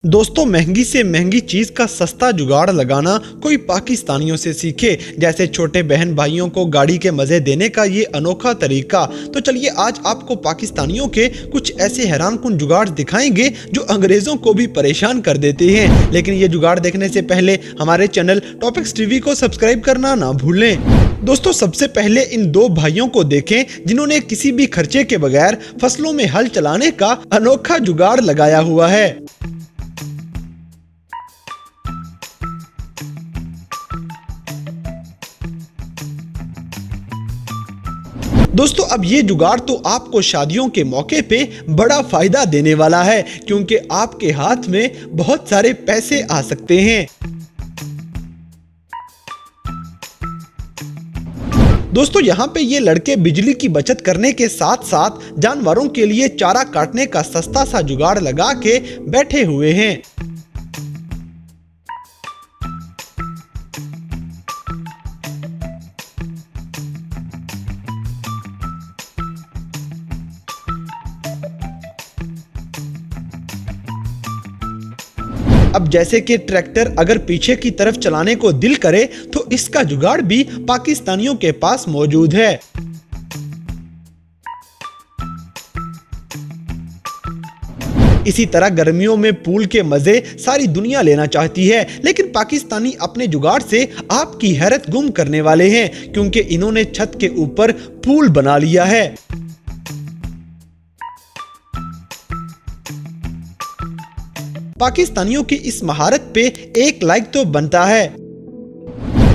दोस्तों, महंगी से महंगी चीज का सस्ता जुगाड़ लगाना कोई पाकिस्तानियों से सीखे। जैसे छोटे बहन भाइयों को गाड़ी के मजे देने का ये अनोखा तरीका। तो चलिए आज आपको पाकिस्तानियों के कुछ ऐसे हैरानकुन जुगाड़ दिखाएंगे जो अंग्रेजों को भी परेशान कर देते हैं। लेकिन ये जुगाड़ देखने से पहले हमारे चैनल टॉपिक्स टीवी को सब्सक्राइब करना ना भूलें। दोस्तों, सबसे पहले इन दो भाइयों को देखें जिन्होंने किसी भी खर्चे के बगैर फसलों में हल चलाने का अनोखा जुगाड़ लगाया हुआ है। दोस्तों, अब ये जुगाड़ तो आपको शादियों के मौके पे बड़ा फायदा देने वाला है, क्योंकि आपके हाथ में बहुत सारे पैसे आ सकते हैं। दोस्तों, यहाँ पे ये लड़के बिजली की बचत करने के साथ साथ जानवरों के लिए चारा काटने का सस्ता सा जुगाड़ लगा के बैठे हुए हैं। अब जैसे कि ट्रैक्टर अगर पीछे की तरफ चलाने को दिल करे तो इसका जुगाड़ भी पाकिस्तानियों के पास मौजूद है। इसी तरह गर्मियों में पूल के मजे सारी दुनिया लेना चाहती है, लेकिन पाकिस्तानी अपने जुगाड़ से आपकी हैरत गुम करने वाले हैं, क्योंकि इन्होंने छत के ऊपर पूल बना लिया है। पाकिस्तानियों की इस महारत पे एक लाइक तो बनता है।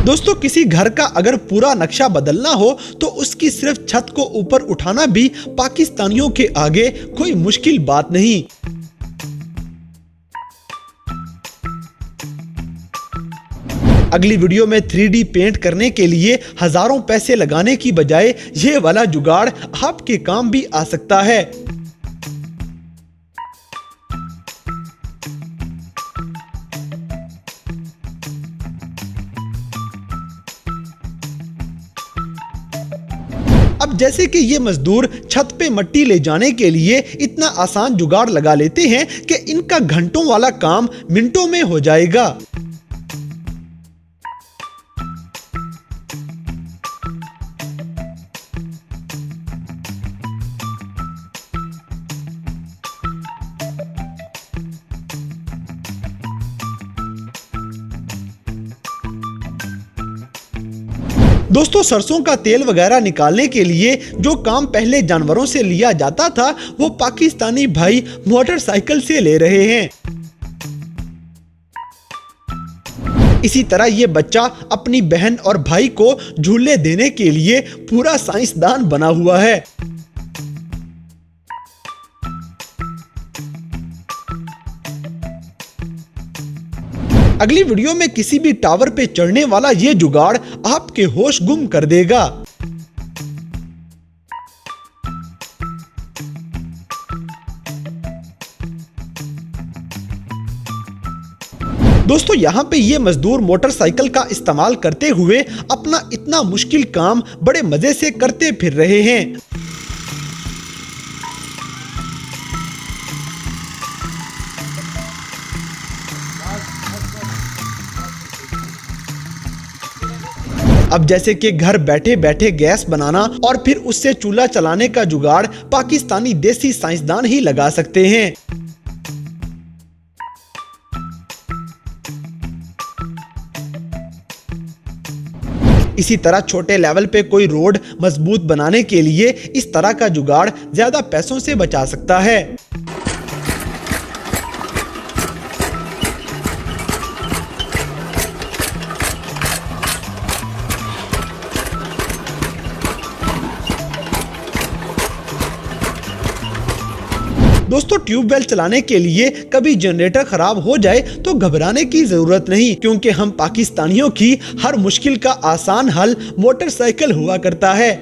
दोस्तों, किसी घर का अगर पूरा नक्शा बदलना हो तो उसकी सिर्फ छत को ऊपर उठाना भी पाकिस्तानियों के आगे कोई मुश्किल बात नहीं। अगली वीडियो में 3D पेंट करने के लिए हजारों पैसे लगाने की बजाय ये वाला जुगाड़ आपके काम भी आ सकता है। अब जैसे कि ये मजदूर छत पे मट्टी ले जाने के लिए इतना आसान जुगाड़ लगा लेते हैं कि इनका घंटों वाला काम मिनटों में हो जाएगा। दोस्तों, सरसों का तेल वगैरह निकालने के लिए जो काम पहले जानवरों से लिया जाता था वो पाकिस्तानी भाई मोटरसाइकिल से ले रहे हैं। इसी तरह ये बच्चा अपनी बहन और भाई को झूले देने के लिए पूरा साइंसदान बना हुआ है। अगली वीडियो में किसी भी टावर पे चढ़ने वाला ये जुगाड़ आपके होश गुम कर देगा। दोस्तों, यहाँ पे ये मजदूर मोटरसाइकिल का इस्तेमाल करते हुए अपना इतना मुश्किल काम बड़े मजे से करते फिर रहे हैं। अब जैसे कि घर बैठे बैठे गैस बनाना और फिर उससे चूल्हा चलाने का जुगाड़ पाकिस्तानी देसी साइंसदान ही लगा सकते हैं। इसी तरह छोटे लेवल पे कोई रोड मजबूत बनाने के लिए इस तरह का जुगाड़ ज्यादा पैसों से बचा सकता है। दोस्तों, ट्यूबवेल चलाने के लिए कभी जनरेटर खराब हो जाए तो घबराने की जरूरत नहीं, क्योंकि हम पाकिस्तानियों की हर मुश्किल का आसान हल मोटरसाइकिल हुआ करता है।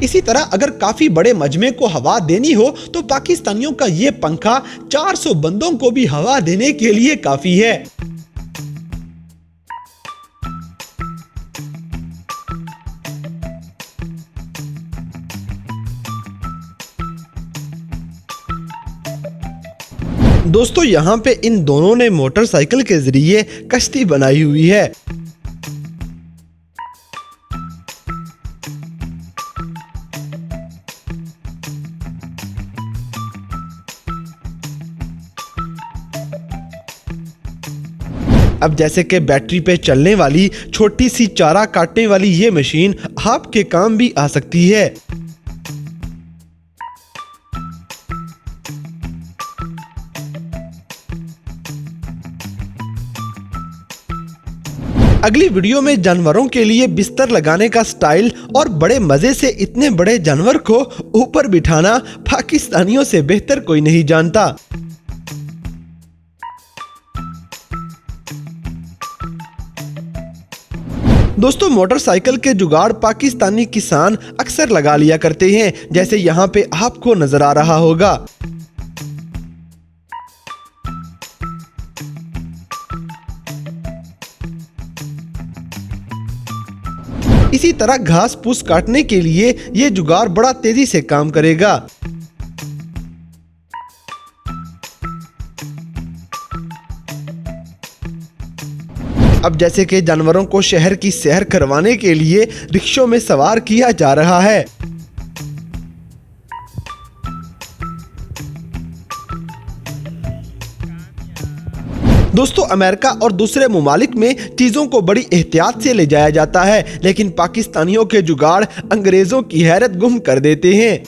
इसी तरह अगर काफी बड़े मजमे को हवा देनी हो तो पाकिस्तानियों का ये पंखा 400 बंदों को भी हवा देने के लिए काफी है। दोस्तों यहाँ पे इन दोनों ने मोटरसाइकिल के जरिए कश्ती बनाई हुई है। अब जैसे कि बैटरी पे चलने वाली छोटी सी चारा काटने वाली ये मशीन आपके काम भी आ सकती है। अगली वीडियो में जानवरों के लिए बिस्तर लगाने का स्टाइल और बड़े मजे से इतने बड़े जानवर को ऊपर बिठाना पाकिस्तानियों से बेहतर कोई नहीं जानता। दोस्तों मोटरसाइकिल के जुगाड़ पाकिस्तानी किसान अक्सर लगा लिया करते हैं, जैसे यहाँ पे आपको नजर आ रहा होगा। इसी तरह घास फूस काटने के लिए ये जुगाड़ बड़ा तेजी से काम करेगा। अब जैसे कि जानवरों को शहर की सैर करवाने के लिए रिक्शों में सवार किया जा रहा है। दोस्तों अमेरिका और दूसरे ममालिक में चीज़ों को बड़ी एहतियात से ले जाया जाता है, लेकिन पाकिस्तानियों के जुगाड़ अंग्रेज़ों की हैरत गुम कर देते हैं।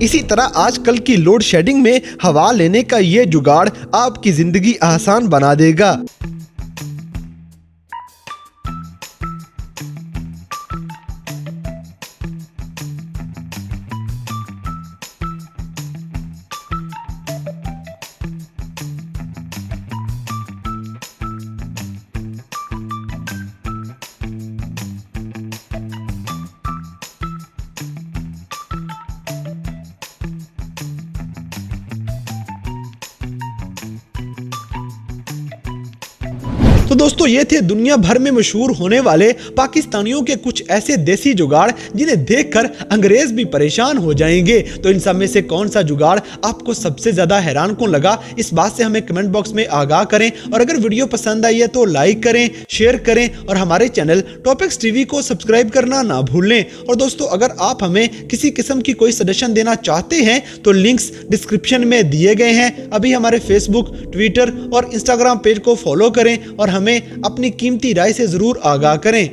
इसी तरह आजकल की लोड शेडिंग में हवा लेने का ये जुगाड़ आपकी ज़िंदगी आसान बना देगा। तो दोस्तों ये थे दुनिया भर में मशहूर होने वाले पाकिस्तानियों के कुछ ऐसे देसी जुगाड़ जिन्हें देखकर अंग्रेज भी परेशान हो जाएंगे। तो इन सब में से कौन सा जुगाड़ आपको सबसे ज्यादा हैरान कौन लगा, इस बात से हमें कमेंट बॉक्स में आगाह करें। और अगर वीडियो पसंद आई है तो लाइक करें, शेयर करें और हमारे चैनल टॉपिक्स टीवी को सब्सक्राइब करना ना भूलें। और दोस्तों अगर आप हमें किसी किस्म की कोई सजेशन देना चाहते हैं तो लिंक्स डिस्क्रिप्शन में दिए गए हैं। अभी हमारे फेसबुक, ट्विटर और इंस्टाग्राम पेज को फॉलो करें और हमें अपनी कीमती राय से जरूर आगाह करें।